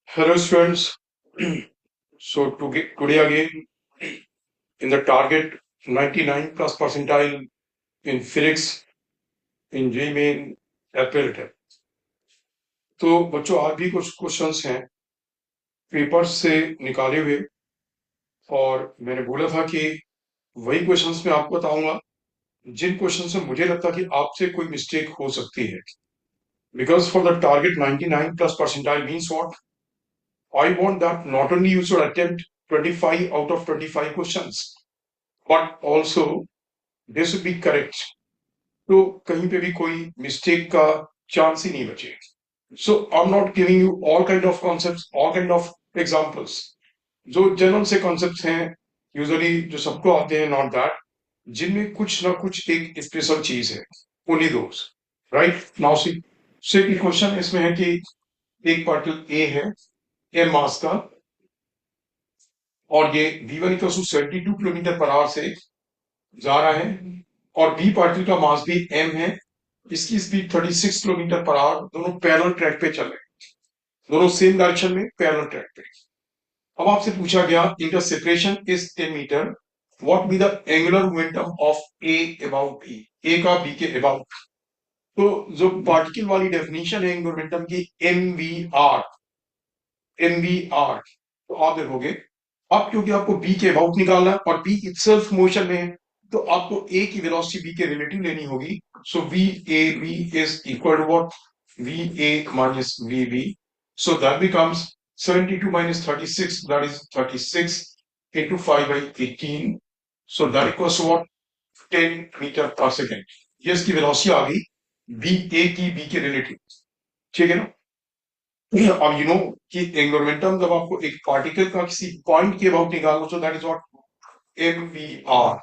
Hello students. Today again in the target 99 plus percentile in physics in JEE Main April है। तो बच्चों आज भी कुछ क्वेश्चंस हैं पेपर से निकाले हुए और मैंने बोला था कि वही क्वेश्चंस मैं आपको बताऊंगा जिन क्वेश्चन से मुझे लगता कि आपसे कोई मिस्टेक हो सकती है। Because for the target 99 plus percentile means what? I want that not only you should attempt 25 out of 25 questions but also they should be correct. तो कहीं पे भी कोई मिस्टेक का चांस ही नहीं बचे। So I am not giving you all kind of concepts, all kind of examples. जो जनरल से कॉन्सेप्ट्स हैं यूजुअली जो सबको आते हैं, नॉट दैट, जिनमें कुछ ना कुछ एक स्पेशल चीज है, ओनली दोस। राइट नाउ सी से क्वेश्चन इसमें है कि एक पार्टिकल ए है एम मास का और ये v1 equal to 72 kilometre per hour से जा रहा है और बी पार्टिकल का मास भी m है, इसकी स्पीड 36 किलोमीटर पर आवर, दोनों पैरेलल ट्रैक पे चल रहे हैं, दोनों सेम डायरेक्शन में पैरेलल ट्रैक पे। अब आपसे पूछा गया इनका separation is 10 metre, what be the angular momentum of A about B, A का बी के अबाउट। तो जो पार्टिकल वाली डेफिनेशन है एंगुलर मोमेंटम की mvr, mvr, तो आप देखोगे अब क्योंकि आपको बी के अबाउट निकालना है और बी इटसेल्फ मोशन में है तो आपको ए की वेलोसिटी बी के रिलेटिव लेनी होगी। So V A B is equal to what, V A minus V B. So that becomes 72 minus 36, that is 36 into 5 by 18, so that equals what, 10 metre पर second. ये इसकी वेलोसिटी आ गई B ए की B के relative, ठीक है ना। अब यू नो कि एंगुलर मोमेंटम जब आपको एक पार्टिकल का किसी पॉइंट के अबाउट निकालना, so that is what M V R,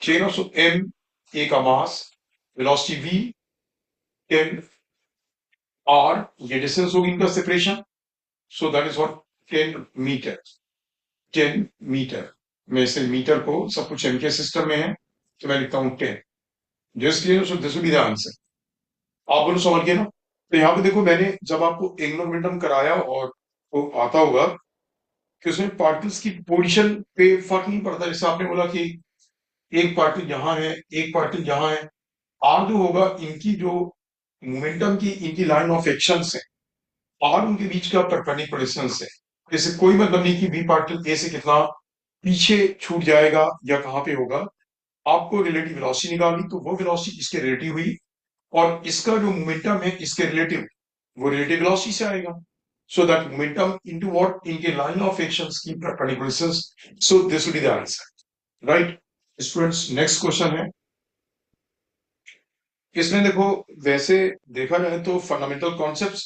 ठीक है ना। सो एम ए का मास, वेलोसिटी वी, 10 आर, ये डिस्टेंस होगी इनका separation, so that is what 10 metre, 10 metre. मैं इसे मीटर को सब कुछ एम के सिस्टम में है तो मैं लिखता हूं 10, just clear. So this will be the answer. आप बोलो समझ गए ना। तो यहाँ पे देखो मैंने जब आपको एंगुलर मोमेंटम कराया और वो आता होगा कि उसमें पार्टिकल्स की पोजीशन पे फर्क नहीं पड़ता। जैसे आपने बोला कि एक पार्टिकल यहाँ है, एक पार्टिकल यहाँ है, आर जो होगा इनकी जो मोमेंटम की इनकी लाइन ऑफ एक्शन है, आर उनके बीच का परपेंडिकुलर डिस्टेंस है। जैसे कोई मतलब नहीं कि बी पार्टिकल ए से कितना पीछे छूट जाएगा या कहाँ पे होगा। आपको रिलेटिव वेलोसिटी निकालनी, तो वो वेलोसिटी इसके रिलेटिव हुई और इसका जो मोमेंटम है इसके रिलेटिव, वो रिलेटिव वेलोसिटी से आएगा। So that momentum into what, इनके line of actions की perpendicular distance. So this will be the answer, right? Students, next question है। इसमें देखो वैसे देखा जाए तो फंडामेंटल कॉन्सेप्ट्स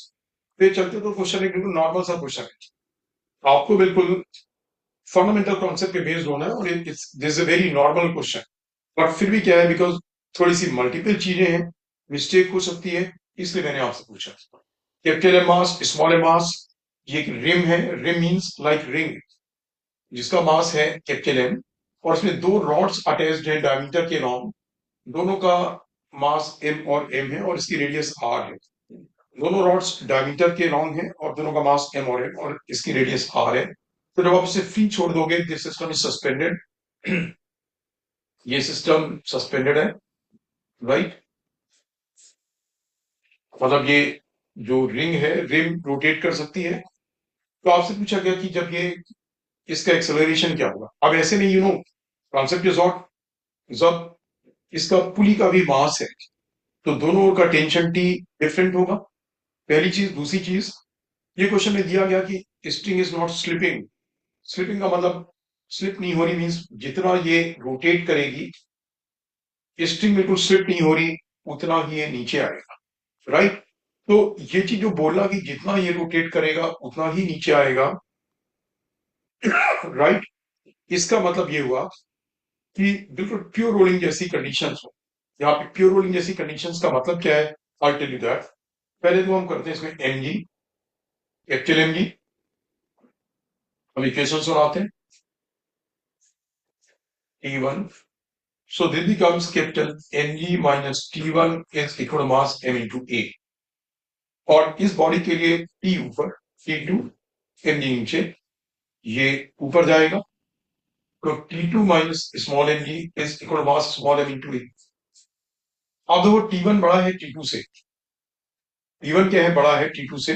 पे चलते तो क्वेश्चन एक बिल्कुल नॉर्मल सा क्वेश्चन है, आपको बिल्कुल फंडामेंटल कॉन्सेप्ट पे बेस्ड होना है और this a very normal question. But फिर भी क्या है, बिकॉज थोड़ी सी मल्टीपल चीजें हैं, मिस्टेक हो सकती है, इसलिए मैंने आपसे पूछा। कैपिटल एम मास, स्मॉल एम मास, ये एक रिम है, रिम मींस लाइक रिंग, जिसका मास है कैपिटल एम और इसमें दो रॉड्स अटैच्ड हैं डायमीटर के लॉन्ग, दोनों का मास एम और एम है और इसकी रेडियस आर है। दोनों रॉड्स डायमीटर के लॉन्ग है और दोनों का मास एम और एम और इसकी रेडियस आर है। तो जब आप इसे फ्री छोड़ दोगे, दिस सिस्टम इज सस्पेंडेड, ये सिस्टम सस्पेंडेड है, राइट। मतलब ये जो रिंग है, रिंग रोटेट कर सकती है। तो आपसे पूछा गया कि जब ये इसका एक्सेलरेशन क्या होगा। अब ऐसे में you know concept is what, जब इसका पुली का भी मास है तो दोनों ओर का टेंशन टी डिफरेंट होगा, पहली चीज। दूसरी चीज, ये क्वेश्चन में दिया गया कि string is not slipping. Slipping का मतलब स्लिप नहीं हो रही मीन्स जितना ये रोटेट करेगी, स्ट्रिंग बिल्कुल स्लिप नहीं हो रही, उतना ही ये नीचे आएगा, राइट। तो ये चीज जो बोला कि जितना ये रोटेट करेगा उतना ही नीचे आएगा, राइट, इसका मतलब ये हुआ कि बिल्कुल प्योर रोलिंग जैसी कंडीशंस हो। यहाँ पे प्योर रोलिंग जैसी कंडीशंस का मतलब क्या है, आई टेल यू दैट। पहले तो हम करते हैं इसमें M G, capital M G, हम इक्वेशंस बनाते हैं T1, so this becomes capital mg minus T1 is equal to mass m into a, और इस बॉडी के लिए टी ऊपर, T2 mg नीचे, ये ऊपर जाएगा, तो T2 minus small mg is equal mass small m into A. अब देखो T1 बड़ा है T2 से, T1 क्या है, बड़ा है T2 से,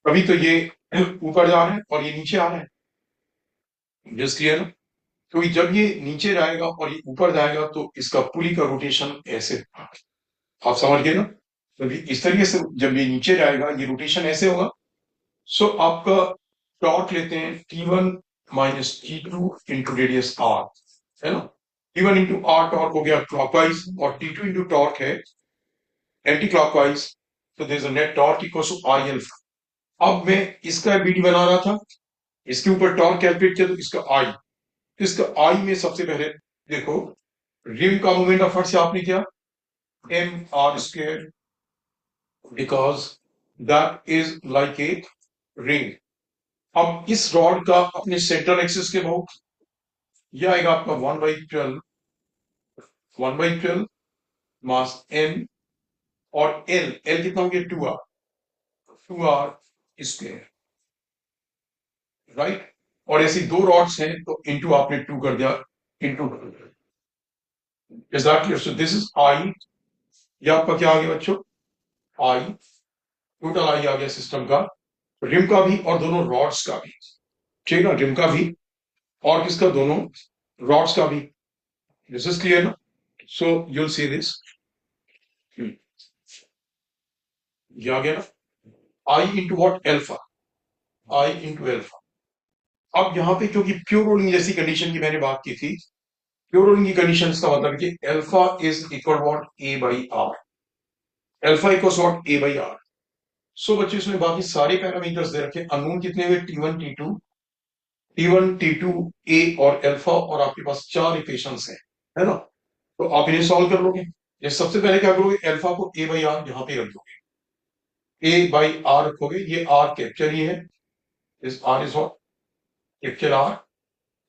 अभी तो ये ऊपर जा रहा है और ये नीचे आ रहा है, जस्ट क्लियर ना। तो जब ये नीचे जाएगा और ये ऊपर जाएगा तो इसका पुली का रोटेशन ऐसे, आप समझ गए ना। तो इस तरीके से जब ये नीचे जाएगा ये रोटेशन ऐसे होगा। सो आपका टॉर्क लेते हैं T1 minus T2 into radius r, है ना। T1 इंटू r टॉर्क हो गया क्लॉकवाइज और T2 इंटू टॉर्क है एंटी क्लॉकवाइज, तो there is a net torque equal to I alpha. अब मैं इसका बीडी बना रहा था, इसके ऊपर टॉर्क कैलकुलेट किया, तो इसका आई में सबसे पहले देखो, रिम का मोमेंट ऑफ इनर्शिया आपने क्या, M R square, because that is like a ring. अब इस रॉड का अपने सेंट्रल एक्सिस के बहुत, यह आएगा आपका 1/12 मास एम, और एल एल कितना हो गया 2r स्क्वायर, राइट। और ऐसी दो रॉड्स हैं तो इंटू आपने 2 कर दिया, into, is that clear. So this is I, ये आपका क्या आ गया बच्चों, आई, टोटल आई आ गया सिस्टम का, रिम का भी और दोनों रॉड्स का भी, ठीक है ना, रिम का भी और किसका, दोनों रॉड्स का भी। दिस इज क्लियर ना। सो यूल सी दिस, ये आ गया ना, I into what, alpha, I into alpha. अब यहाँ पे क्योंकि प्योर रोलिंग जैसी कंडीशन की मैंने बात की थी, प्योर रोलिंग की कंडीशन का मतलब कि alpha is equal what A by R, alpha equal what A by R. So बच्चे इसमें बाकी सारे पैरामीटर्स दे रखे, अननोन कितने हुए, T1 T2 ए और एल्फा, और आपके पास 4 इक्वेशंस हैं, है ना। तो आप इन्हें सॉल्व कर लोगे। ये सबसे पहले क्या करोगे, एल्फा को ए बाई आर यहां पे रख दोगे, ए बाई आर रखोगे, ये आर कैप्चर ही है, इस R is what, capital R.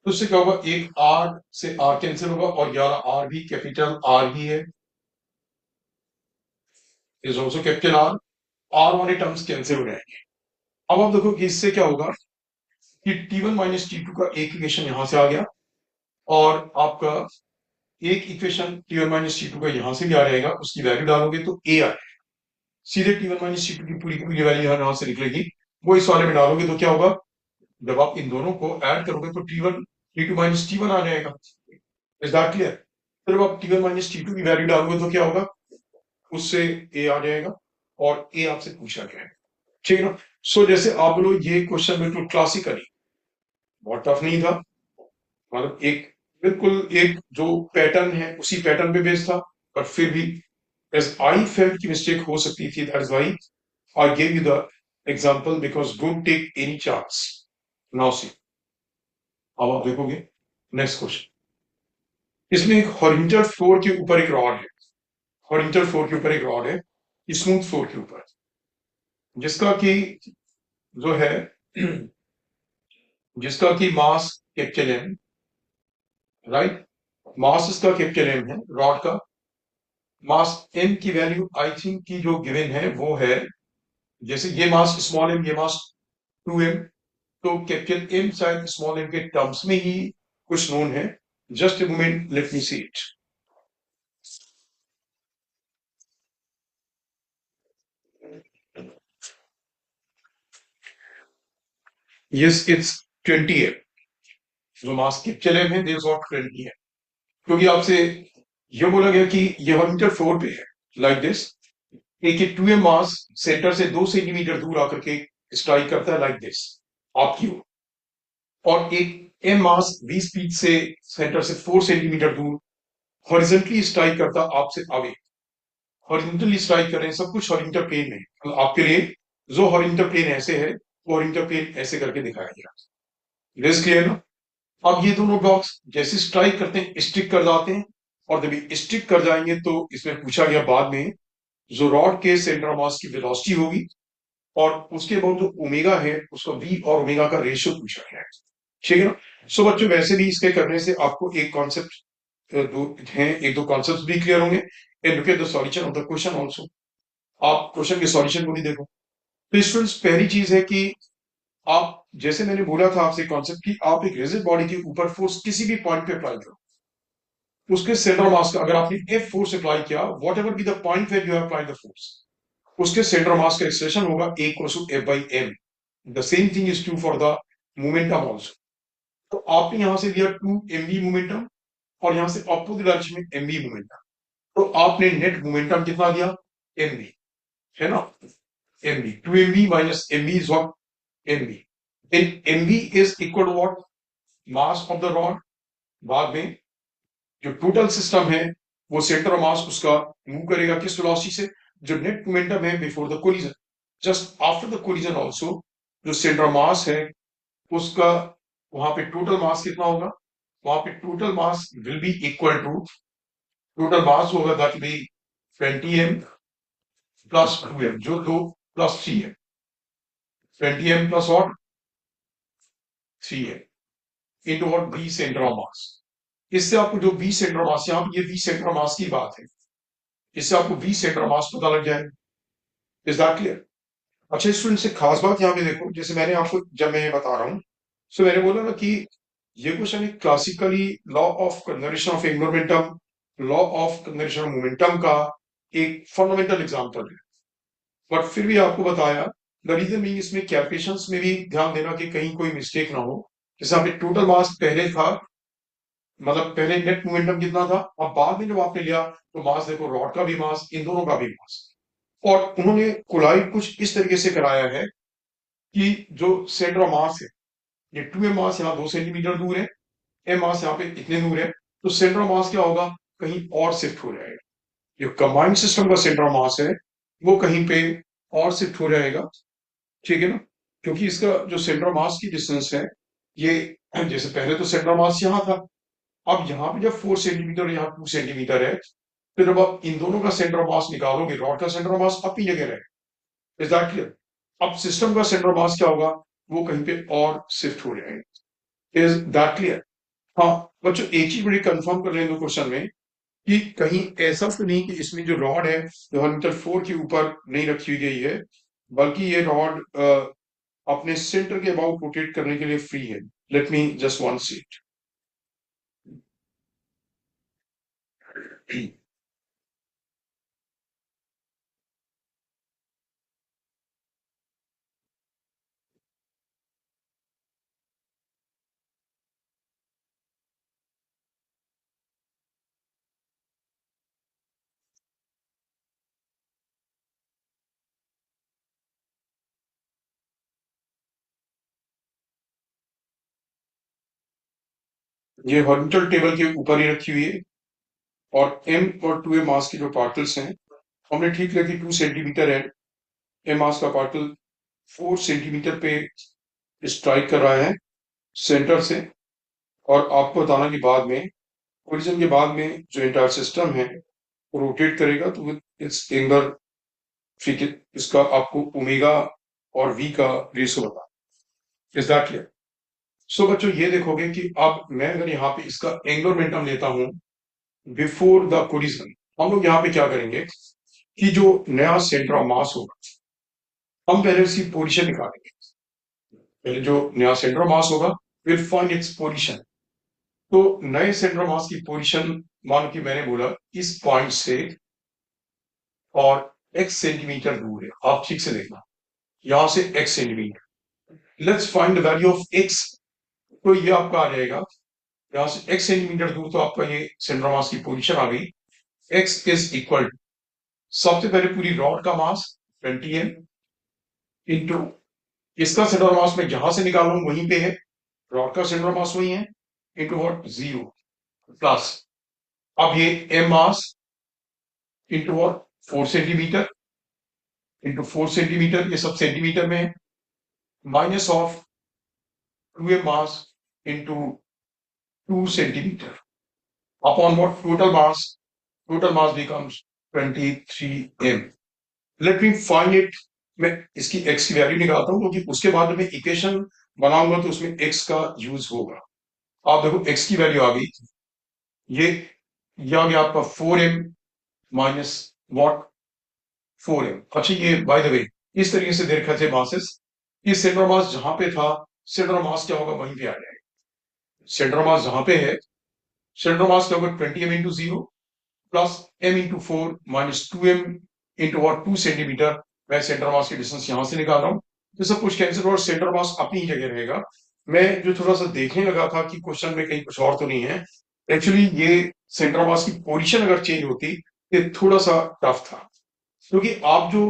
तो उससे क्या होगा, एक आर से आर कैंसिल होगा और 11 आर भी कैपिटल आर ही है, is also capital R, R वाले टर्म्स कैंसिल हो जाएंगे। अब आप देखो कि इससे क्या होगा कि T1 माइनस T2 का एक इक्वेशन यहां से आ गया, और आपका एक इक्वेशन T1 माइनस T2 का यहां से भी आ जाएगा, उसकी वैल्यू डालोगे तो ए आए, सीधे T1 माइनस T2 की पूरी पूरी वैल्यू यहां से निकलेगी, वो इस वाले में डालोगे तो क्या होगा, जब आप इन दोनों को ऐड करोगे तो T2 माइनस T1 आ जाएगा, इज दैट क्लियर। तो जब आप T1 माइनस T2 की वैल्यू डालोगे तो क्या होगा, उससे ए आ जाएगा, और ए आपसे पूछा गया है, ठीक है ना। सो जैसे आप बोलो ये क्वेश्चन बिल्कुल क्लासिकली, बहुत टफ नहीं था, मतलब एक बिल्कुल एक जो पैटर्न है उसी पैटर्न पे बेस्ड था, बट फिर भी as I felt की मिस्टेक हो सकती थी, that is why I gave you the example, because don't take any chance. Now see, अब आप देखोगे नेक्स्ट क्वेश्चन, इसमें एक हॉरिजॉन्टल फ्लोर के ऊपर एक रॉड है, हॉरिजॉन्टल फ्लोर के ऊपर एक रॉड है, स्मूथ फ्लोर के ऊपर, जिसका कि जो है जिसका कि मास कैपिटल एम, राइट, मास इसका कैपिटल एम है, रॉड का मास एम की वैल्यू आई थिंक की जो गिवन है वो है, जैसे ये मास स्मॉल एम, ये मास 2m, तो कैपिटल एम शायद स्मॉल एम के टर्म्स में ही कुछ नोन है, just a moment, let me see it. Yes it's 20m, जो मास कैपिटल एम है देयर इज नॉट 20 है, क्योंकि आपसे ये बोला गया कि ये मीटर फ्लोर पे है, लाइक दिस, एक 2m मास सेंटर से 2 सेंटीमीटर दूर आकर के स्ट्राइक करता है, लाइक दिस आपकी ओर, और एक एम मास 20 फीट से सेंटर से 4 सेंटीमीटर दूर हॉरिजॉन्टली स्ट्राइक करता आपसे आगे, हॉरिजॉन्टली स्ट्राइक कर रहे हैं, सब कुछ हॉरिजॉन्टल प्लेन में, तो आपके लिए जो हॉरिजॉन्टल प्लेन ऐसे है वो हॉरिजॉन्टल प्लेन ऐसे करके दिखाया गया, दिस क्लियर ना। अब ये दोनों ब्लॉक्स जैसे स्ट्राइक करते हैं स्टिक कर जाते हैं, और जब ये स्टिक कर जाएंगे तो इसमें पूछा गया बाद में जो रॉड के सेंटर ऑफ मास की वेलोसिटी होगी, और उसके बाद जो ओमेगा है उसका वी और ओमेगा का रेशियो पूछा गया है, ठीक है ना। सो बच्चों वैसे भी इसके करने से आपको एक कॉन्सेप्ट दो हैं, एक दो कॉन्सेप्ट भी क्लियर होंगे, and look at the solution of the question also. आप क्वेश्चन के सॉल्यूशन को भी देखो। तो स्टूडेंट्स पहली चीज है कि आप, जैसे मैंने बोला था आपसे कॉन्सेप्ट कि आप एक रिजिड बॉडी के ऊपर फोर्स किसी भी पॉइंट पे अप्लाई करो, उसके सेंटर मास का अगर आपने एफ फोर्स अप्लाई किया, whatever be the point where you apply the force, उसके सेंटर मास का एक्सप्रेशन होगा A equals to F by M. The same thing is true for the momentum also. तो आपने यहां से दिया 2 mv momentum और यहां से अपोजिट डायरेक्शन में mv मोमेंटम, तो आपने नेट मोमेंटम कितना दिया, mv, है ना, mv 2mv minus mv is what, mv, in mv is equal to what, mass of the rod. बाद में जो टोटल सिस्टम है वो सेंटर मास उसका मूव करेगा किस वेलोसिटी से, जो नेट मोमेंटम है before the collision. Just after the collision also जो सेंटर मास है उसका, वहां पे टोटल मास कितना होगा, वहां पे total mass will be equal to, total mass होगा that B 20m plus 2m, जो 2 प्लस 3 है, 20m प्लस और 3m इंटू और बी सेंटर ऑफ मास। इससे आपको जो बी सेंटर ऑफ मास, यहाँ पे ये बी सेंटर ऑफ मास की बात है, इससे आपको बी सेंटर ऑफ मास पता लग जाएगा। Is that clear? अच्छा स्टूडेंट से खास बात यहाँ पे देखो, जैसे मैंने आपको जब मैं ये बता रहा हूँ, सो मैंने बोला ना कि ये क्वेश्चन एक classically law of conservation of angular momentum, law of conservation of momentum का एक फंडामेंटल एग्जांपल है। बट फिर भी आपको बताया, द रीजन मीन इसमें कैलकुलेशंस में भी ध्यान देना कि कहीं कोई मिस्टेक ना हो। जैसे आपने टोटल मास पहले था, मतलब पहले नेट मोमेंटम कितना था, अब बाद में जब आपने लिया तो मास देखो, रॉड का भी मास, इन दोनों का भी मास, और उन्होंने कोलाइड कुछ इस तरीके से कराया है कि जो सेंटर ऑफ मास है, ये 2m मास यहाँ 2 सेंटीमीटर दूर है, m मास यहाँ पे इतने दूर है, तो सेंटर ऑफ मास क्या होगा, कहीं और शिफ्ट हो जाएगा। जो कंबाइंड सिस्टम का सेंटर ऑफ मास है वो कहीं पे और शिफ्ट हो जाएगा, ठीक है ना, क्योंकि इसका जो सेंटर ऑफ मास की डिस्टेंस है ये, जैसे पहले तो सेंटर ऑफ मास यहाँ था, अब यहाँ पे जब 4 सेंटीमीटर, यहाँ 2 सेंटीमीटर है, तो जब आप इन दोनों का सेंटर ऑफ मास निकालोगे, रॉड का सेंटर ऑफ मास अपनी जगह रहेगा। Is that clear? अब सिस्टम का सेंटर ऑफ मास क्या होगा, वो कहीं पे और शिफ्ट हो जाएगा। Is that clear? हाँ बच्चों, एक चीज बड़ी कंफर्म कर लेंगे क्वेश्चन में कि कहीं ऐसा तो नहीं कि इसमें जो रॉड है जो हॉरिजॉन्टल 4 के ऊपर नहीं रखी गई है, बल्कि ये रॉड अपने सेंटर के अबाउट रोटेट करने के लिए फ्री है। Let me just one seat. ये हॉरिजॉन्टल टेबल के ऊपर ही रखी हुई है, और एम और 2m मास के जो पार्टिकल्स हैं, हमने ठीक लगी 2 सेंटीमीटर है, एम मास का पार्टिकल 4 सेंटीमीटर पे स्ट्राइक कर रहा है सेंटर से, और आपको बताना कि बाद में कोलिजन के बाद में जो एंटायर सिस्टम है वो रोटेट करेगा, तो विद इट्स एंगल, ठीक है, इसका आपको ओमेगा और वी का रेशो बता। Is that clear? सो बच्चों ये देखोगे कि अब मैं अगर यहाँ पे इसका एंगुलर मोमेंटम लेता हूं बिफोर द कोलिजन, हम लोग यहाँ पे क्या करेंगे कि जो नया सेंटर ऑफ मास होगा, हम पहले उसकी पोजीशन निकालेंगे। पहले जो नया सेंटर ऑफ मास होगा, विल फाइंड इट्स पोजीशन। तो नए सेंटर ऑफ मास की पोजीशन, मान कि मैंने बोला इस पॉइंट से और x सेंटीमीटर दूर है, आप ठीक से देखना, यहां से x centimetre, let's find the value of x। तो ये आपका आ जाएगा यहां से x सेंटीमीटर दूर, तो आपका ये सेंटर ऑफ मास की पोजीशन आ गई। x इज इक्वल टू, सबसे पहले पूरी रॉड का मास 20m इंटू इसका सेंटर ऑफ मास मैं जहां से निकाल रहा हूं वहीं पे है, रॉड का सेंटर ऑफ मास वही है, इंटू व्हाट, 0 प्लस, अब ये m mass into what, 4 centimetre, into 4 centimetre, ये सब सेंटीमीटर में है, minus of 2m mass into 2 centimetre upon what, total mass becomes 23m। Let me find it. मैं इसकी x की वैल्यू निकालता हूं, क्योंकि उसके बाद में इक्वेशन बनाऊंगा तो उसमें x का यूज होगा। आप देखो x की वैल्यू आ गई, ये आ गया आपका 4m माइनस वॉट, 4m। अच्छा ये बाय द वे इस तरीके से दे रखा थे मासेस कि सेंटर मास जहां पे था सेंटर मास क्या होगा वहीं पे आ जाएगा। सेंटर मास जहां पे है सेंटर मास क्या होगा 20m into 0 plus m into 4 minus 2m into what 2 centimetre. मैं सेंटर मास की डिस्टेंस यहां से निकाल रहा हूं तो सब कुछ कैंसिल और सेंटर मास अपनी ही जगह रहेगा। मैं जो थोड़ा सा देखने लगा था कि क्वेश्चन में कहीं कुछ और तो नहीं है, एक्चुअली ये सेंटर मास की पोजीशन अगर चेंज होती ये थोड़ा सा टफ था क्योंकि आप जो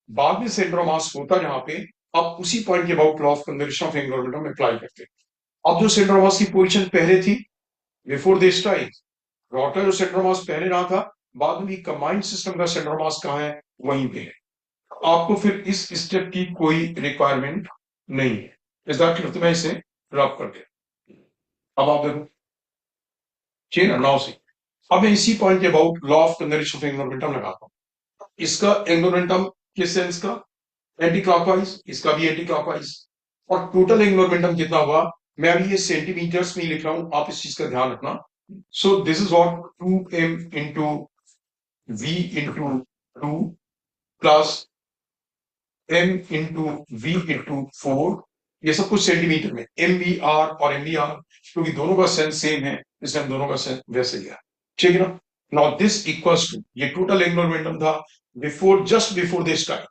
बाद में सेंटर मास होता जहां पे आप उसी पॉइंट के about law of conservation of angular momentum apply करते। अब जो सेंटर मास की पोजीशन पहले थी बिफोर द स्ट्राइक, रॉड का जो सेंटर मास पहले रहा था बाद में भी कंबाइंड सिस्टम का सेंटर मास कहाँ है वहीं पे है। आपको फिर इस स्टेप की कोई रिक्वायरमेंट नहीं है। इस दैट तो मैं इसे ड्रॉप कर दिया। अब आप देखो ठीक है ना, 9 से अब मैं इसी पॉइंट के about law of conservation of angular momentum लगाता हूं। इसका एंगुलर मोमेंटम किस सेंस का एंटी क्लॉकवाइज, इसका भी एंटी क्लॉकवाइज, और टोटल एंगुलर मोमेंटम कितना हुआ मैं अभी ये सेंटीमीटर्स में ही लिख रहा हूं, आप इस चीज का ध्यान रखना। So this is what 2m into v into 2 plus m into v into 4, ये सब कुछ सेंटीमीटर में एम वी आर और एम वी आर क्योंकि दोनों का सेंस सेम है इसलिए हम दोनों का सेंस वैसे लिया। ठीक है ना, नाउ दिस इक्वल्स टू ये टोटल एंगुलर मोमेंटम था before just before this time.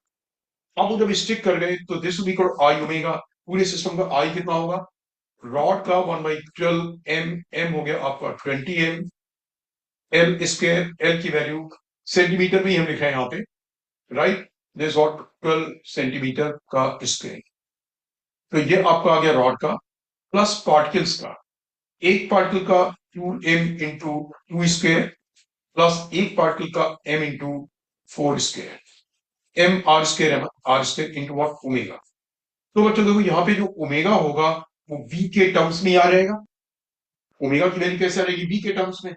अब जब स्टिक कर गए तो this will equal I omega, पूरे सिस्टम का आई कितना होगा रॉड का 1/12 एम, एम हो गया आपका 20m, एल स्क्वायर एल की वैल्यू सेंटीमीटर में ही हम लिख रहे हैं यहाँ पे राइट, दिस वॉट 12 सेंटीमीटर का स्क्वायर। तो ये आपका आ गया रॉड का प्लस पार्टिकल्स का, एक पार्टिकल का 2m इंटू 2 स्क्वायर प्लस एक पार्टिकल का m into 4 square, M R square R square into what omega. तो बच्चों देखो यहाँ पे जो ओमेगा होगा वो v के टर्म्स में ही आ जाएगा। ओमेगा की वैल्यू कैसे आ जाएगी v के टर्म्स में,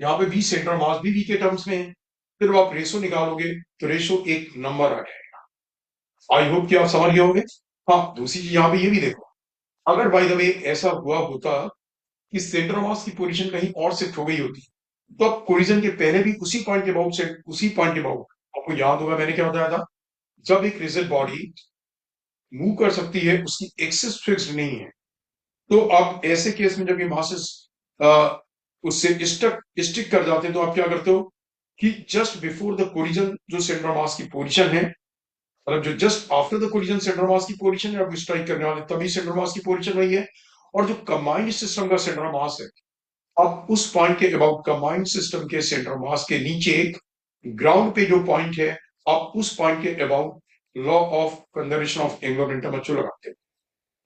यहाँ पे v सेंटर मास भी v के टर्म्स में है। फिर आप रेशो निकालोगे तो रेशो एक नंबर आ जाएगा। आई होप कि आप समझ गए होंगे। हाँ दूसरी चीज यहाँ पे ये भी देखो, अगर बाय द वे ऐसा हुआ होता कि सेंटर मास की पोजीशन कहीं और शिफ्ट हो गई होती तो अब कोलिजन के पहले भी उसी पॉइंट के अबाउट से उसी पॉइंट के अबाउट आपको याद होगा मैंने क्या बताया था, जब एक रिजिड बॉडी मूव कर सकती है उसकी एक्सिस फिक्स्ड नहीं है तो आप ऐसे केस में जब ये मासेस उससे स्टिक कर जाते हैं तो आप क्या करते हो कि जस्ट बिफोर द कोलिजन जो सेंटर मास की पोजीशन है, मतलब जो just after the collision centre mass की पोजीशन है, आप स्ट्राइक करने वाले तभी सेंटर मास की पोजीशन वही है, और जो कंबाइंड सिस्टम का सेंटर मास है अब उस पॉइंट के अबाउट कंबाइंड सिस्टम के सेंटर मास के नीचे एक ग्राउंड पे जो पॉइंट है आप उस पॉइंट के about law of conservation of angular momentum बच्चों लगाते हैं।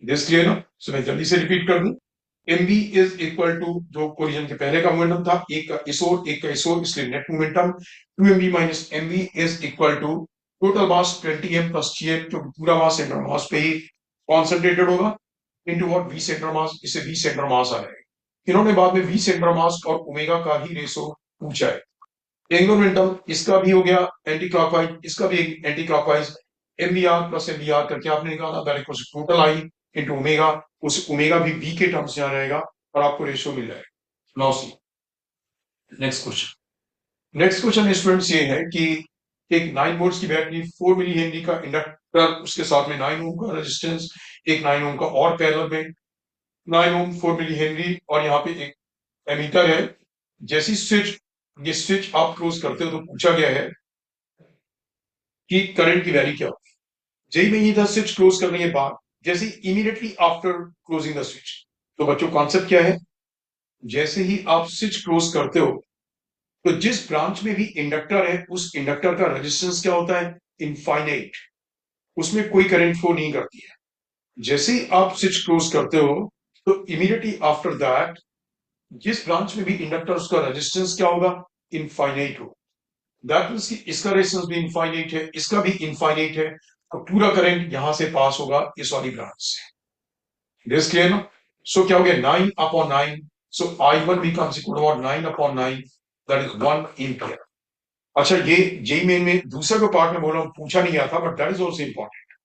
दिस क्लियर ना, सो मैं जल्दी से रिपीट कर दूं, M B is equal to जो कोलिजन के पहले का मोमेंटम था एक का इस ओर एक का इस ओर इसलिए net momentum 2mv minus mv is equal to total mass 20m plus gm जो पूरा मास सेंटर मास पे ही कॉन्सेंट्रेटेड होगा into what v centre mass, इसे v सेंटर मास आ जाएगा। इन्होंने बाद में v सेंटर मास और ओमेगा का ही रेशो पूछा है। एंगुलर मोमेंटम इसका भी हो गया एंटी क्लॉकवाइज, इसका भी anti clockwise, mvr plus mvr करके आपने निकाला that equals total I into omega, उस ओमेगा भी v के टर्म्स में आ जाएगा और आपको रेशियो मिल जाएगा। Now see next question. Next question students ये है कि एक 9 वोल्ट्स की बैटरी 4 मिली हेनरी का इंडक्टर उसके साथ में 9 ओम का रेजिस्टेंस, एक 9 ओम का और पैरेलल में 9 ओम 4 मिली हेनरी और यहाँ पे एक एमीटर है। जैसी स्विच ये स्विच आप क्लोज करते हो तो पूछा गया है कि करंट की वैल्यू क्या होगी। जही में ये था स्विच क्लोज करने के बाद जैसे immediately after closing the switch, तो बच्चों कॉन्सेप्ट क्या है, जैसे ही आप स्विच क्लोज करते हो तो जिस ब्रांच में भी इंडक्टर है उस इंडक्टर का रेजिस्टेंस क्या होता है इनफाइनाइट, उसमें कोई करंट फ्लो नहीं करती है। जैसे ही आप स्विच क्लोज करते हो तो इमीडिएटली आफ्टर दैट जिस ब्रांच में भी इंडक्टर उसका रेजिस्टेंस क्या होगा इनफाइनाइट होगा। दैट मींस कि इसका रेजिस्टेंस भी इनफाइनाइट है इसका भी इनफाइनाइट है तो पूरा करंट यहां से पास होगा इस वाली ब्रांच से। दिस क्लियर ना, सो क्या हो गया 9/9, सो I1 becomes equal to what 9/9 that is 1 ampere. अच्छा ये जेई मेन में दूसरा जो पार्ट में बोला पूछा नहीं गया था but that is also important.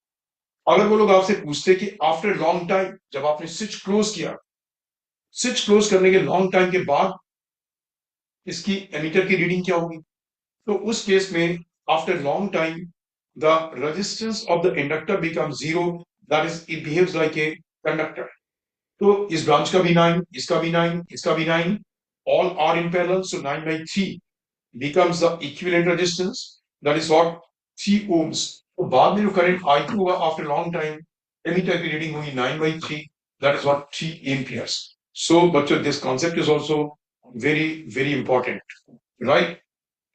अगर वो लोग आपसे पूछते कि आफ्टर लॉन्ग टाइम जब आपने स्विच क्लोज किया, स्विच क्लोज करने के लॉन्ग टाइम के बाद इसकी एमीटर की रीडिंग क्या होगी, तो उस केस में after long time the resistance of the inductor becomes zero, that is it behaves like a conductor. तो इस ब्रांच का भी 9, इसका भी 9, इसका भी 9, all are in parallel, so 9 by 3 becomes the equivalent resistance, that is what 3 ohms. तो बाद में जो करंट I2 होगा after long time, एमीटर की रीडिंग होगी 9 by 3, that is what 3 amperes. So बच्चों this concept is also very very important, right?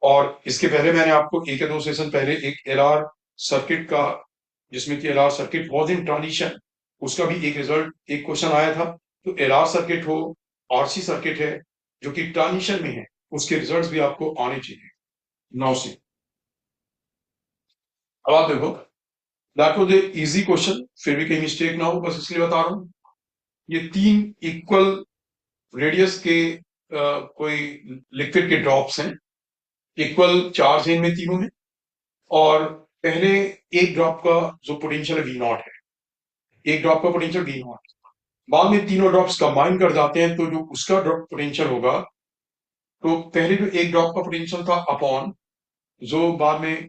और इसके पहले मैंने आपको एक या दो सेशन पहले एक एलआर सर्किट का, जिसमें कि LR circuit was in transition, उसका भी एक रिजल्ट एक क्वेश्चन आया था। तो एलआर सर्किट हो, आरसी सर्किट है जो कि ट्रांजिशन में है, उसके रिजल्ट्स भी आपको आने चाहिए। नाउ सी, अब आप देखो, that was a easy question, फिर भी कहीं मिस्टेक ना हो बस इसलिए बता रहा हूं। ये 3 इक्वल रेडियस के कोई लिक्विड के ड्रॉप्स हैं, इक्वल चार्ज है इनमें तीनों में, और पहले एक ड्रॉप का जो पोटेंशियल है वी नॉट है, एक ड्रॉप का पोटेंशियल वी नॉट, बाद में तीनों ड्रॉप्स कंबाइन कर जाते हैं तो जो उसका ड्रॉप पोटेंशियल होगा, तो पहले जो एक ड्रॉप का पोटेंशियल था अपॉन जो बाद में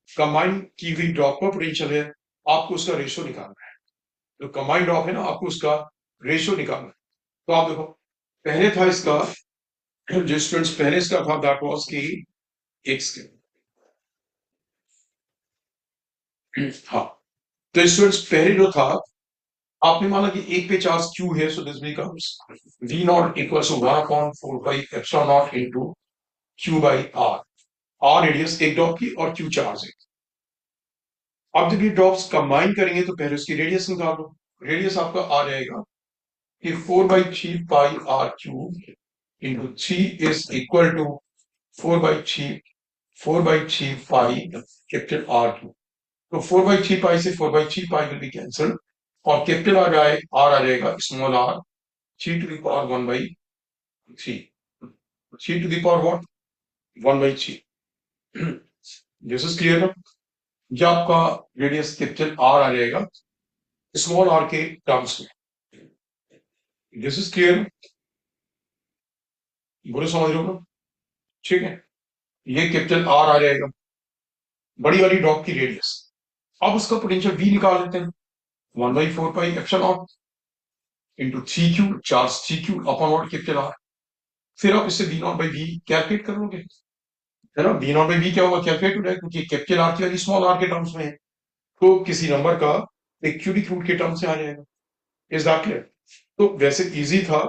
कंबाइन की हुई ड्रॉप का पोटेंशियल है, आपको उसका रेशियो निकालना है। जो कंबाइन ड्रॉप है ना, आपको उसका रेशियो निकालना है। तो आप देखो, पहले था इसका, जो स्टूडेंट्स पहले इसका था दैट वाज की एक्स के, हाँ, तो स्टूडेंट्स पहले जो था, आपने माना कि एक पे चार्ज Q है, so this becomes V naught equal to 1/4 pi epsilon naught into Q by R। R radius एक ड्रॉप की और Q चार्ज है। अब जब ये ड्रॉप्स कंबाइन करेंगे तो पहले उसकी रेडियस निकाल लो। रेडियस आपका आ जाएगा कि 4/3 pi R cube into 3 is equal to 4/3 pi capital R cube. तो 4/3 पाई से 4/3 पाई विल बी कैंसल, और कैपिटल आ जाएगा small r 3 to the power 1/3, 3 to the power what 1/3। This is clear ना? ये आपका रेडियस कैपिटल R आ जाएगा small r के टर्म्स में। दिस इज क्लियर, बोलो समझ रहे हो ना? ठीक है, ये कैपिटल R आ जाएगा, बड़ी वाली ड्रॉप की रेडियस। अब उसका पोटेंशियल V निकाल लेते हैं, 1/4 pi epsilon not into 3Q, charge 3Q upon what capital R। फिर आप इससे V not by V calculate कर लोगे, है ना? V नॉट बाई V क्या होगा, कैलकुलेट हो जाएगा, क्योंकि कैपिटल R की वैल्यू स्मॉल r के टर्म्स में है, तो किसी नंबर का एक क्यूबिक रूट के टर्म से आ जाएगा। Is that clear? तो वैसे इजी था,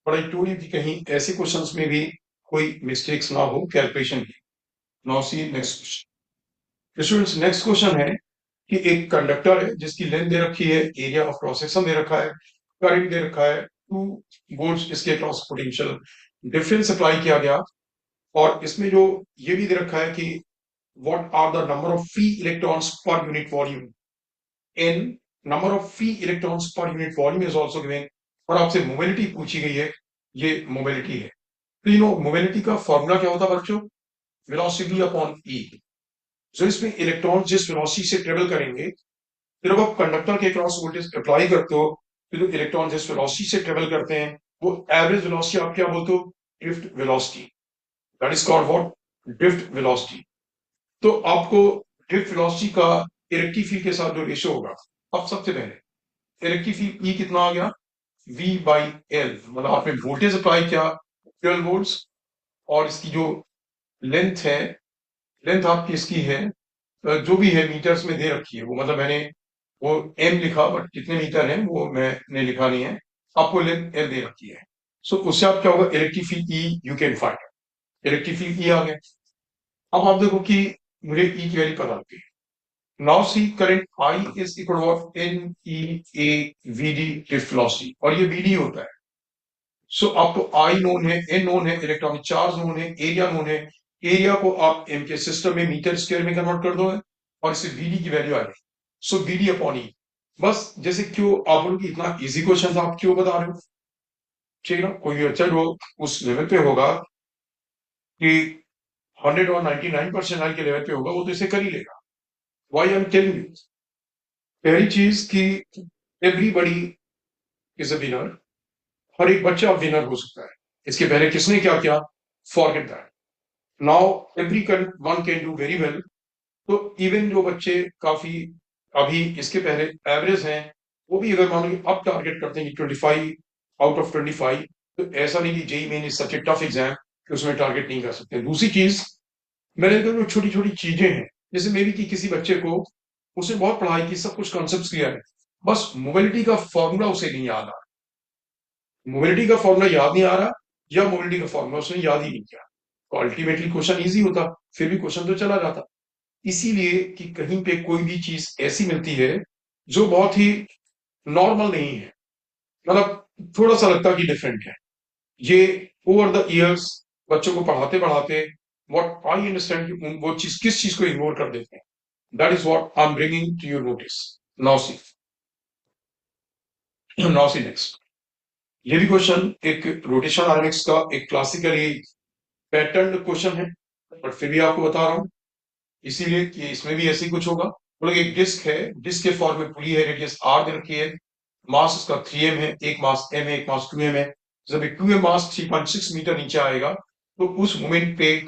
बट आई टोल्ड यू कि कहीं ऐसे क्वेश्चंस में भी कोई मिस्टेक्स ना हो कैलकुलेशन की। Now see next question. Students next question है कि एक कंडक्टर है जिसकी लेंथ दे रखी है, एरिया ऑफ क्रॉस सेक्शन दे रखा है, करंट दे रखा है 2 वोल्ट्स, इसके क्रॉस पोटेंशियल डिफरेंस अप्लाई किया गया, और इसमें जो ये भी दे रखा है कि what are the number of free electrons per unit volume, n number of free electrons per unit volume is also given, और आपसे मोबिलिटी पूछी गई है, ये मोबिलिटी है। तो यू नो मोबिलिटी का फॉर्मूला क्या होता है बच्चों, वेलोसिटी अपॉन ई। जो इसमें इलेक्ट्रॉन जिस वेलोसिटी से ट्रेवल करेंगे, फिर जब आप कंडक्टर के क्रॉस वोल्टेज अप्लाई करते हो, तो जो इलेक्ट्रॉन जिस वेलोसिटी से ट्रेवल करते हैं वो एवरेज वेलोसिटी आप क्या बोलते हो, drift velocity, that is called what, drift velocity. तो आपको ड्रिफ्ट वेलोसिटी का इलेक्ट्रिक फील्ड के साथ जो रेशियो होगा, अब सबसे पहले इलेक्ट्रिक फील्ड ई कितना आ गया, V बाई एल, मतलब आपने वोल्टेज अप्लाई किया 12 वोल्ट्स, और इसकी जो लेंथ है, लेंथ आपकी इसकी है जो भी है मीटर्स में दे रखी है, वो मतलब मैंने वो m लिखा, बट कितने मीटर है वो मैंने लिखा नहीं है, आपको लेंथ l दे रखी है। सो उससे आप क्या होगा, electric field E you can find, electric field E आ गया। अब आप देखो कि मुझे E की वैल्यू पता होती है। Now see current I is equal to what, NEAVD drift velocity, और ये VD होता है। सो आपको I नोन है, N नोन है, इलेक्ट्रॉनिक चार्ज नोन है, एरिया नोन है। एरिया को आप M के सिस्टम में मीटर स्क्वायर में कन्वर्ट कर दो, और इससे VD की वैल्यू आ गई। सो VD अपॉन E, बस जैसे क्यों आप लोग इतना इजी क्वेश्चन था, आप क्यों बता रहे हो? ठीक है ना? कोई अच्छा जो उस लेवल पे होगा कि 100 और 99% के लेवल पे होगा, वो तो इसे कर ही लेगा। Why I am telling you, पहली चीज कि एवरीबडी इज अ विनर, हर एक बच्चा विनर हो सकता है। इसके पहले किसने क्या किया, forget that. Now every one can do very well, तो इवन जो बच्चे काफी अभी इसके पहले एवरेज हैं, वो भी अगर मान लो अब टारगेट करते हैं कि 25 आउट ऑफ 25, तो ऐसा नहीं कि JEE Main is such a tough exam कि उसमें टारगेट नहीं कर सकते। दूसरी चीज, मैंने कहा जो छोटी छोटी चीजें हैं, जैसे मे बी कि किसी बच्चे को, उसने बहुत पढ़ाई की, सब कुछ कॉन्सेप्ट क्लियर है, बस मोबिलिटी का फॉर्मूला उसे नहीं याद आ, मोबिलिटी का फॉर्मूला याद नहीं आ रहा, या मोबिलिटी का फॉर्मूला उसने याद ही नहीं किया, तो अल्टीमेटली क्वेश्चन इजी होता, फिर भी क्वेश्चन तो चला जाता। इसीलिए कि कहीं पे कोई भी चीज ऐसी मिलती है जो बहुत ही नॉर्मल नहीं है, मतलब थोड़ा सा लगता है कि डिफरेंट है, ये ओवर द इयर्स बच्चों को पढ़ाते पढ़ाते व्हाट आई अंडरस्टैंड कि वो चीज किस चीज को इग्नोर कर देते हैं, that is what I am bringing to your notice. Now see, now see next, ये भी क्वेश्चन एक रोटेशन डायनेमिक्स का एक क्लासिकली पैटर्न क्वेश्चन है, बट फिर भी आपको बता रहा हूं, इसीलिए कि इसमें भी ऐसे ही कुछ होगा। बोले एक डिस्क है, डिस्क के फॉर्म में पुली है, रेडियस आर दे रखी है, मास उसका 3m है, एक मास m है, एक मास 2m है। जब एक 2m मास 3.6 मीटर नीचे आएगा, तो उस मोमेंट पे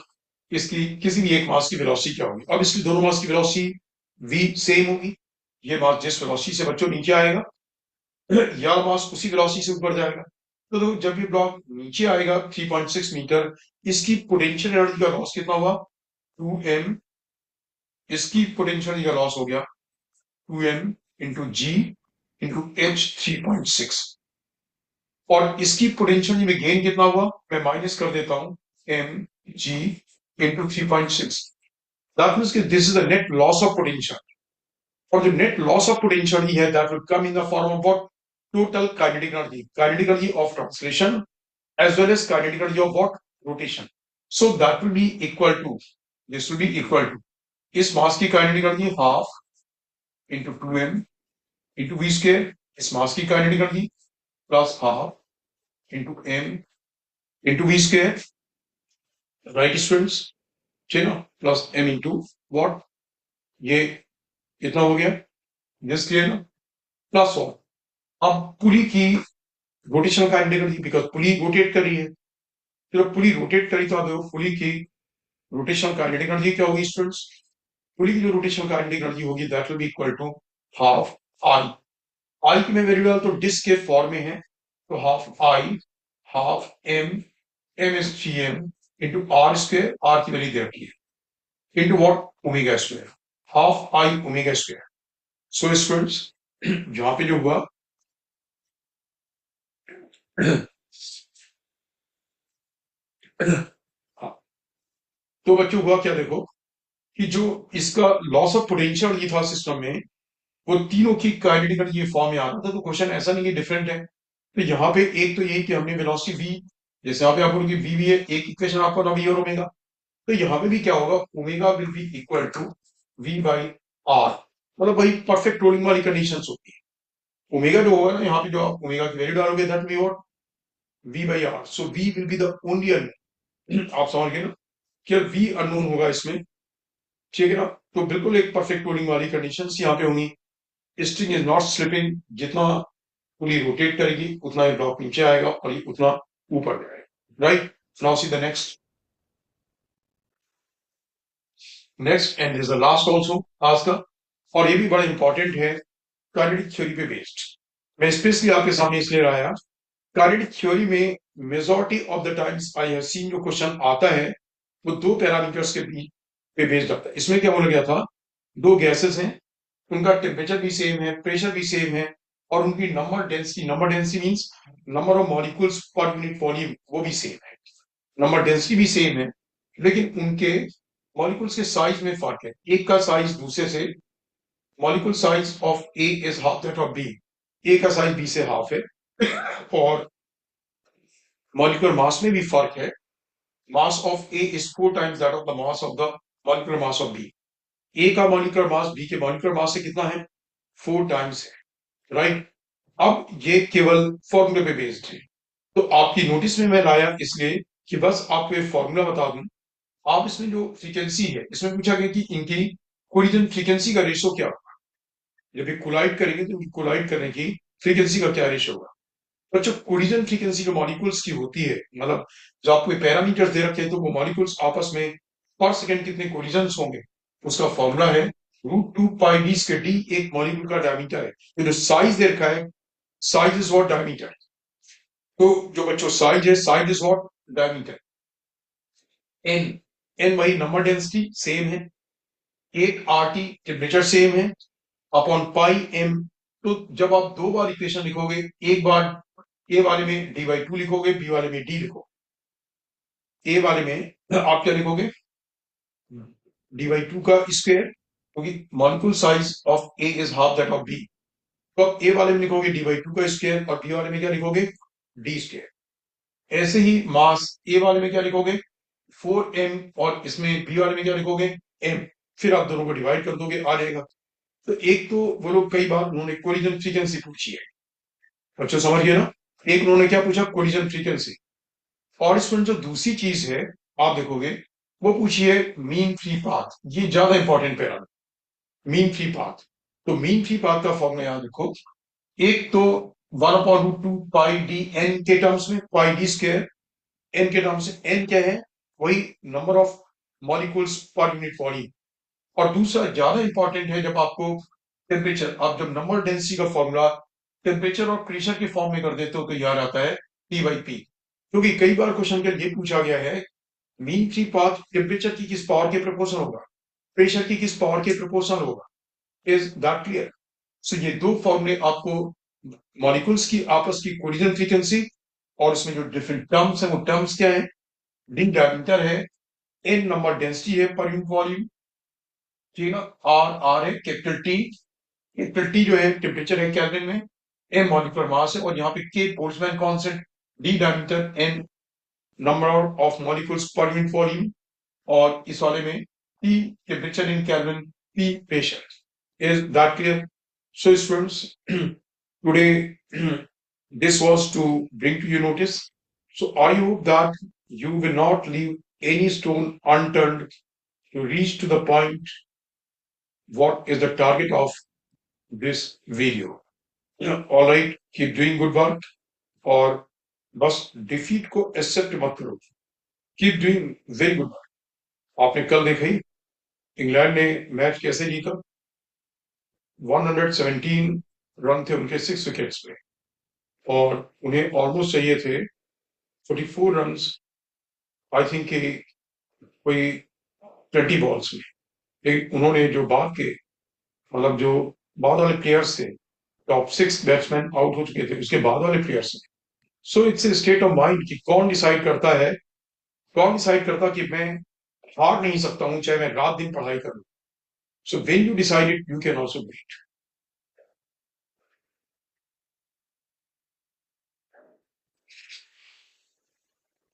इसकी किसी भी एक मास की वेलोसिटी क्या होगी। अब इसकी दोनों मास की वेलोसिटी v सेम होगी, ये मास जिस वेलोसिटी से बच्चों नीचे आएगा, या मास उसी वेलोसिटी से ऊपर जाएगा। तो जब ये ब्लॉक नीचे आएगा 3.6 मीटर, इसकी पोटेंशियल एनर्जी का लॉस कितना हुआ, 2m, इसकी पोटेंशियल का लॉस हो गया 2m इंटू जी इंटू एच 3.6, और इसकी पोटेंशियल में गेन कितना हुआ, मैं माइनस कर देता हूं, M G into 3.6, that means कि this is the net loss of potential, और जो नेट लॉस ऑफ पोटेंशियल है that will come in the form of what, total kinetic energy of translation as well as kinetic energy of what, rotation. So that will be equal to, this will be equal to, इस मास की kinetic energy half into 2m into V square, इस मास की kinetic energy plus half into m into V square, right students, ठीक है ना, plus m into what, ये कितना हो गया, दिस क्लियर ना, प्लस और अब पुली की rotation kinetic energy, because pulley rotate कर रही है, तो पुली रोटेट करी तो आप देखो पुली की रोटेशन काइनेटिक एनर्जी क्या होगी स्टूडेंट्स, पुली की जो रोटेशन काइनेटिक एनर्जी होगी that will be equal to half I, I की मैं वैल्यू डाल तो डिस्क के फॉर्म में है, तो half I half M, M is G M into R square, R की वैल्यू दे रखी है, into what, omega square, half I omega square. So students, जहां पे जो हुआ हाँ, तो बच्चों हुआ क्या, देखो कि जो इसका लॉस ऑफ पोटेंशियल ये था सिस्टम में, वो तीनों की काइनेटिक एनर्जी फॉर्म में आ रहा था, तो क्वेश्चन ऐसा नहीं कि डिफरेंट है। तो यहाँ पे एक तो ये कि हमने वेलोसिटी v, जैसे यहाँ पे आप बोलोगे v भी है, एक इक्वेशन आपको ना v और ओमेगा, तो यहाँ पे भी क्या होगा, omega will be equal to v by R, मतलब वही परफेक्ट रोलिंग वाली कंडीशन होती है। ओमेगा जो होगा ना, यहाँ पे जो आप ओमेगा की वैल्यू डालोगे that V what, v by R, so v will be the only, आप समझ गए ना, कि v अननोन होगा इसमें, ठीक है ना, तो बिल्कुल एक परफेक्ट रोलिंग वाली कंडीशन यहाँ पे होंगी, स्ट्रिंग इज नॉट स्लिपिंग, जितना पुली रोटेट करेगी उतना ये ब्लॉक नीचे आएगा और ये उतना ऊपर जाएगा, right. Now see the next, and is the last also आज का, और ये भी बड़ा इंपॉर्टेंट है, काइनेटिक थ्योरी पे बेस्ड, मैं स्पेशली आपके सामने इसलिए लाया, काइनेटिक थ्योरी में majority of the times I have seen जो क्वेश्चन आता है वो दो पैरामीटर्स के बीच पे बेस्ड आता है। इसमें क्या बोला गया था, दो गैसेस हैं, उनका टेम्परेचर भी सेम है, प्रेशर भी सेम है, और उनकी number density means number of molecules per unit volume वो भी सेम है, नंबर डेंसिटी भी सेम है, लेकिन उनके मॉलिक्यूल्स के साइज में फर्क है, एक का साइज दूसरे से, molecule size of A is half that of B, A का साइज बी से हाफ है, और मॉलिक्यूलर मास में भी फर्क है, mass of A is 4 times that of the mass of the molecular mass of B, A का molecular mass B के मॉलिक्यूलर मास से कितना है, 4 टाइम्स है, राइट। अब ये केवल फॉर्मूले पे बेस्ड है, तो आपकी नोटिस में मैं लाया इसलिए कि बस आपको ये फॉर्मूला बता दूं। आप इसमें जो फ्रीक्वेंसी है, इसमें पूछा गया कि इनकी कोलिजन फ्रीक्वेंसी का रेशो क्या होगा, जब ये कोलाइड करेंगे तो इनकी कोलाइड करने की फ्रीक्वेंसी का क्या रेशो होगा। बच्चों कोलिजन फ्रीक्वेंसी जो मॉलिक्यूल्स की होती है, मतलब जो आपको पैरामीटर्स दे रखे हैं, तो वो मॉलिक्यूल्स आपस में पर सेकंड कितने कोलिजन्स होंगे, उसका फॉर्मूला है √2πd². डी एक मॉलिक्यूल का डायमीटर है, तो जो साइज दे रखा है, साइज इज व्हाट डायमीटर. तो जो बच्चों साइज है, size is what diameter. N, N वही नंबर डेंसिटी सेम है, एक आरटी टेम्परेचर सेम है अपॉन पाई एम. तो जब आप दो बार इक्वेशन लिखोगे, एक बार ए वाले में d/2 लिखोगे, बी वाले में डी लिखोगे. ए वाले में आप क्या लिखोगे, d/2 का स्क्वायर, क्योंकि molecule size of A is half that of B. तो आप ए वाले में लिखोगे d/2 का स्क्वायर और बी वाले में क्या लिखोगे, d². ऐसे ही मास ए वाले में क्या लिखोगे 4m और इसमें बी वाले में क्या लिखोगे m. फिर आप दोनों को डिवाइड कर दोगे, आ जाएगा. तो एक तो वो लोग कई बार उन्होंने कोलिजन फ्रीक्वेंसी पूछी है, अच्छा समझ गए ना. एक उन्होंने क्या पूछा, कोलिजन फ्रीक्वेंसी. और इसमें जो दूसरी चीज है आप देखोगे, वो पूछी है मीन फ्री पाथ. ये ज्यादा important para, mean free path. तो मीन फ्री पाथ का फॉर्मूला याद रखो, एक तो 1/√2πd n के टर्म्स में, πd², n के टर्म्स में. n क्या है, वही number of molecules per unit volume. और दूसरा ज्यादा इंपॉर्टेंट है, जब आपको टेम्परेचर, आप जब नंबर डेंसिटी का फॉर्मूला टेम्परेचर और प्रेशर के फॉर्म में कर देते हो तो याद आता है T/P. क्योंकि कई बार क्वेश्चन के ये पूछा गया है, मीन फ्री पाथ टेम्परेचर की किस पावर के प्रोपोर्शनल होगा, प्रेशर की किस पावर के प्रोपोर्शनल होगा. Is that clear. सो ये दो फॉर्मूले आपको मॉलिक्यूल्स की आपस की कोलिजन फ्रीक्वेंसी, और इसमें जो डिफरेंट टर्म्स है वो टर्म्स क्या है, डी डायमीटर है, एन नंबर डेंसिटी है पर यूनिट वॉल्यूम, ठीक है ना. आर है कैपिटल टी, कैपिटल टी जो है टेम्परेचर है केल्विन में, एम मॉलिक्यूलर मास है, और यहाँ पे K Boltzmann constant, D diameter, N number of molecules per unit volume, और इस वाले में T temperature in Kelvin, P pressure. Is that clear. So students, today this was to bring to your notice. So I hope that you will not leave any stone unturned to reach to the point what is the target of this video. Yeah, all right, keep doing good work. और बस defeat को accept मत करो, keep doing very good work. आपने कल देखा ही England ने match कैसे जीता, 117 रन थे उनके 6 विकेट्स पे, और उन्हें ऑलमोस्ट चाहिए थे 44 रन, आई थिंक कोई 20 बॉल्स में. लेकिन उन्होंने जो बाद के, मतलब जो बाद वाले प्लेयर्स थे, टॉप 6 बैट्समैन आउट हो चुके थे, उसके बाद वाले प्लेयर्स थे. So it's a state of mind कि कौन डिसाइड करता है, कौन डिसाइड करता कि मैं हार नहीं सकता हूं चाहे मैं रात दिन पढ़ाई करूं. So when you decide it, you can also do it.